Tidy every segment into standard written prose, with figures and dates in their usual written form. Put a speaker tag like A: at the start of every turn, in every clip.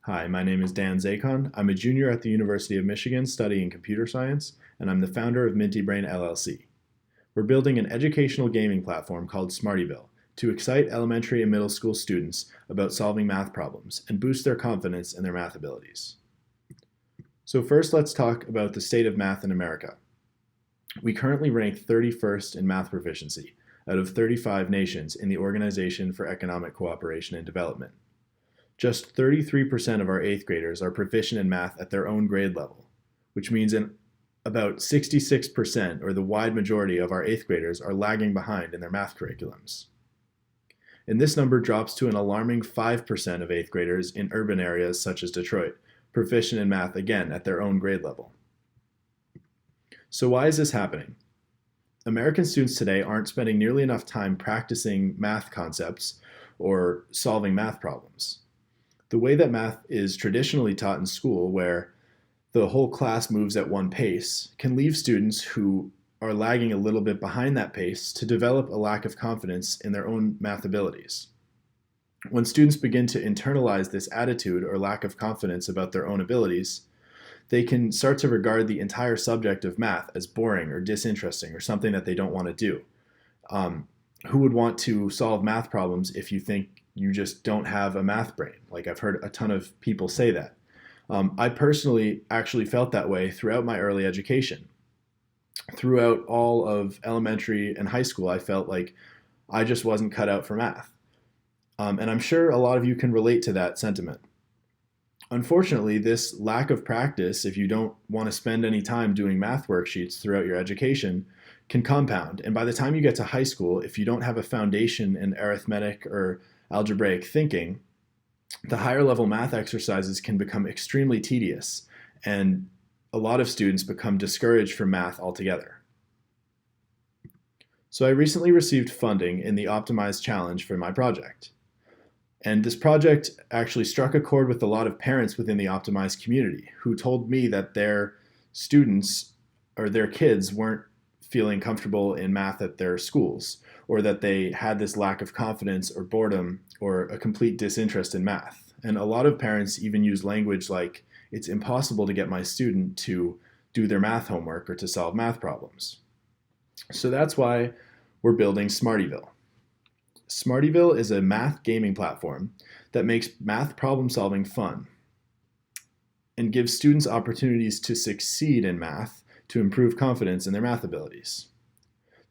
A: Hi, my name is Dan Zacon. I'm a junior at the University of Michigan studying computer science, and I'm the founder of MintyBrain LLC. We're building an educational gaming platform called Smartyville to excite elementary and middle school students about solving math problems and boost their confidence in their math abilities. So first, let's talk about the state of math in America. We currently rank 31st in math proficiency out of 35 nations in the Organization for Economic Cooperation and Development. Just 33% of our 8th graders are proficient in math at their own grade level, which means about 66%, or the wide majority of our 8th graders, are lagging behind in their math curriculums. And this number drops to an alarming 5% of 8th graders in urban areas such as Detroit, proficient in math again at their own grade level. So why is this happening? American students today aren't spending nearly enough time practicing math concepts or solving math problems. The way that math is traditionally taught in school, where the whole class moves at one pace, can leave students who are lagging a little bit behind that pace to develop a lack of confidence in their own math abilities. When students begin to internalize this attitude or lack of confidence about their own abilities, they can start to regard the entire subject of math as boring or disinteresting or something that they don't want to do. Who would want to solve math problems if you think you just don't have a math brain? Like, I've heard a ton of people say that. I personally actually felt that way throughout my early education. Throughout all of elementary and high school, I felt like I just wasn't cut out for math. And I'm sure a lot of you can relate to that sentiment. Unfortunately, this lack of practice, if you don't want to spend any time doing math worksheets throughout your education, can compound. And by the time you get to high school, if you don't have a foundation in arithmetic or algebraic thinking, the higher level math exercises can become extremely tedious, and a lot of students become discouraged from math altogether. So I recently received funding in the Optimized Challenge for my project. And this project actually struck a chord with a lot of parents within the Optimized community who told me that their students or their kids weren't feeling comfortable in math at their schools, or that they had this lack of confidence or boredom or a complete disinterest in math. And a lot of parents even use language like, "It's impossible to get my student to do their math homework or to solve math problems." So that's why we're building Smartyville. Smartyville is a math gaming platform that makes math problem solving fun and gives students opportunities to succeed in math to improve confidence in their math abilities.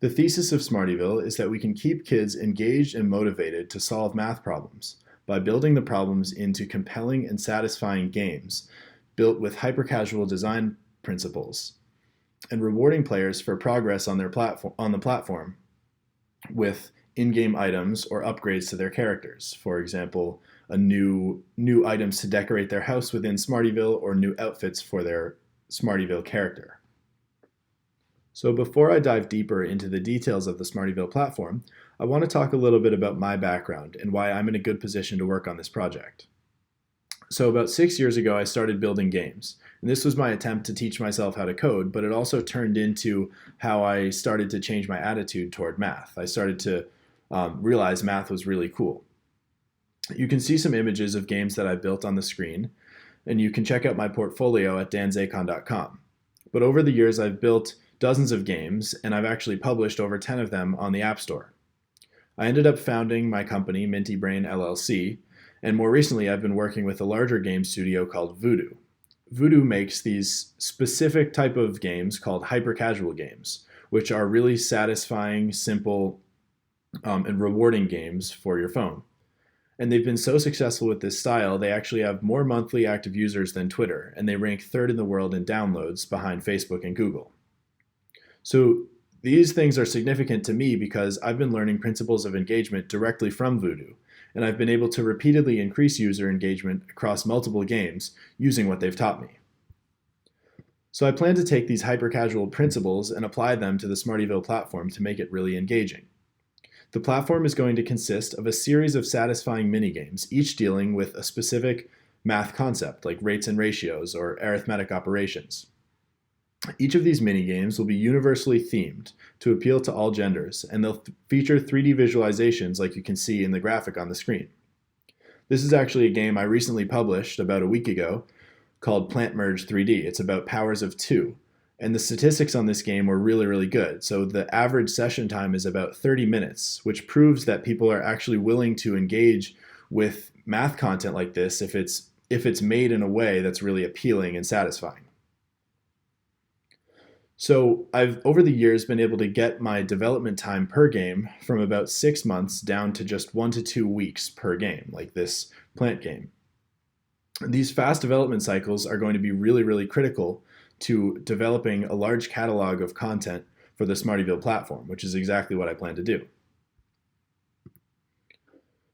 A: The thesis of Smartyville is that we can keep kids engaged and motivated to solve math problems by building the problems into compelling and satisfying games built with hyper-casual design principles and rewarding players for progress on the platform with in-game items or upgrades to their characters. For example, new items to decorate their house within Smartyville, or new outfits for their Smartyville character. So before I dive deeper into the details of the Smartyville platform, I want to talk a little bit about my background and why I'm in a good position to work on this project. So about 6 years ago, I started building games. And this was my attempt to teach myself how to code, but it also turned into how I started to change my attitude toward math. I started to realize math was really cool. You can see some images of games that I built on the screen, and you can check out my portfolio at danzacon.com. But over the years, I've built dozens of games, and I've actually published over 10 of them on the App Store. I ended up founding my company, MintyBrain LLC, and more recently I've been working with a larger game studio called Voodoo. Voodoo makes these specific type of games called hyper-casual games, which are really satisfying, simple, and rewarding games for your phone. And they've been so successful with this style, they actually have more monthly active users than Twitter, and they rank third in the world in downloads behind Facebook and Google. So these things are significant to me because I've been learning principles of engagement directly from Voodoo, and I've been able to repeatedly increase user engagement across multiple games using what they've taught me. So I plan to take these hyper-casual principles and apply them to the Smartyville platform to make it really engaging. The platform is going to consist of a series of satisfying mini-games, each dealing with a specific math concept like rates and ratios or arithmetic operations. Each of these mini-games will be universally themed to appeal to all genders, and they'll feature 3D visualizations like you can see in the graphic on the screen. This is actually a game I recently published about a week ago called Plant Merge 3D. It's about powers of 2. And the statistics on this game were really, really good. So the average session time is about 30 minutes, which proves that people are actually willing to engage with math content like this if it's made in a way that's really appealing and satisfying. So I've, over the years, been able to get my development time per game from about 6 months down to just 1 to 2 weeks per game, like this plant game. These fast development cycles are going to be really, really critical to developing a large catalog of content for the Smartyville platform, which is exactly what I plan to do.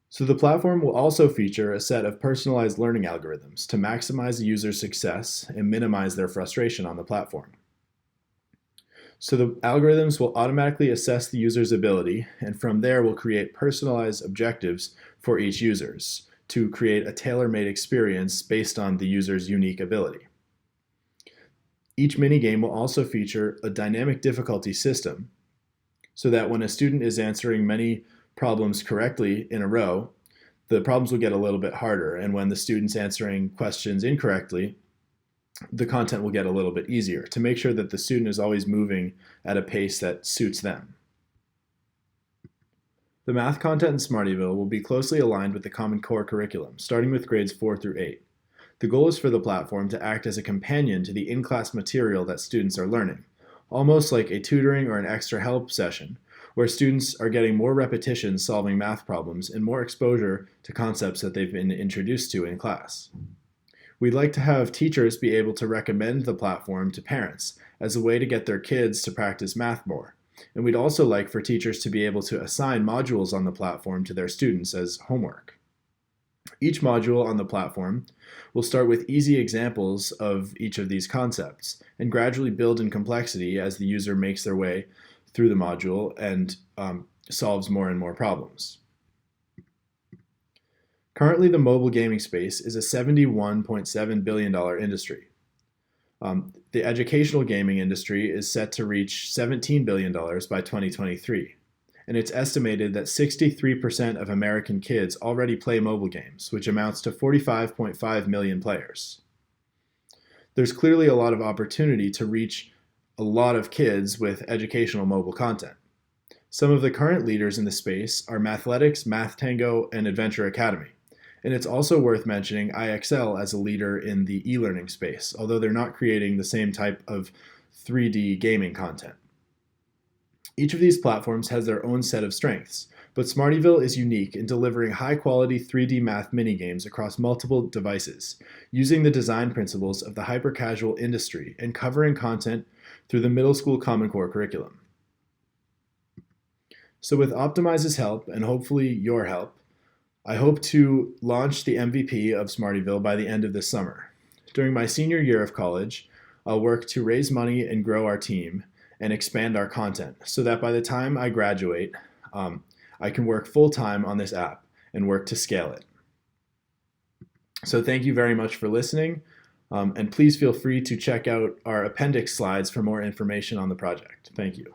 A: So the platform will also feature a set of personalized learning algorithms to maximize the user's success and minimize their frustration on the platform. So the algorithms will automatically assess the user's ability, and from there will create personalized objectives for each user to create a tailor-made experience based on the user's unique ability. Each minigame will also feature a dynamic difficulty system so that when a student is answering many problems correctly in a row, the problems will get a little bit harder, and when the student's answering questions incorrectly, the content will get a little bit easier to make sure that the student is always moving at a pace that suits them. The math content in Smartyville will be closely aligned with the Common Core curriculum, starting with grades 4 through 8. The goal is for the platform to act as a companion to the in-class material that students are learning, almost like a tutoring or an extra help session, where students are getting more repetition solving math problems and more exposure to concepts that they've been introduced to in class. We'd like to have teachers be able to recommend the platform to parents as a way to get their kids to practice math more. And we'd also like for teachers to be able to assign modules on the platform to their students as homework. Each module on the platform will start with easy examples of each of these concepts and gradually build in complexity as the user makes their way through the module and solves more and more problems. Currently, the mobile gaming space is a $71.7 billion industry. The educational gaming industry is set to reach $17 billion by 2023, and it's estimated that 63% of American kids already play mobile games, which amounts to 45.5 million players. There's clearly a lot of opportunity to reach a lot of kids with educational mobile content. Some of the current leaders in the space are Mathletics, Math Tango, and Adventure Academy. And it's also worth mentioning IXL as a leader in the e-learning space, although they're not creating the same type of 3D gaming content. Each of these platforms has their own set of strengths, but Smartyville is unique in delivering high-quality 3D math minigames across multiple devices, using the design principles of the hyper-casual industry and covering content through the middle school Common Core curriculum. So with Optimize's help, and hopefully your help, I hope to launch the MVP of Smartyville by the end of this summer. During my senior year of college, I'll work to raise money and grow our team and expand our content so that by the time I graduate, I can work full-time on this app and work to scale it. So thank you very much for listening, and please feel free to check out our appendix slides for more information on the project. Thank you.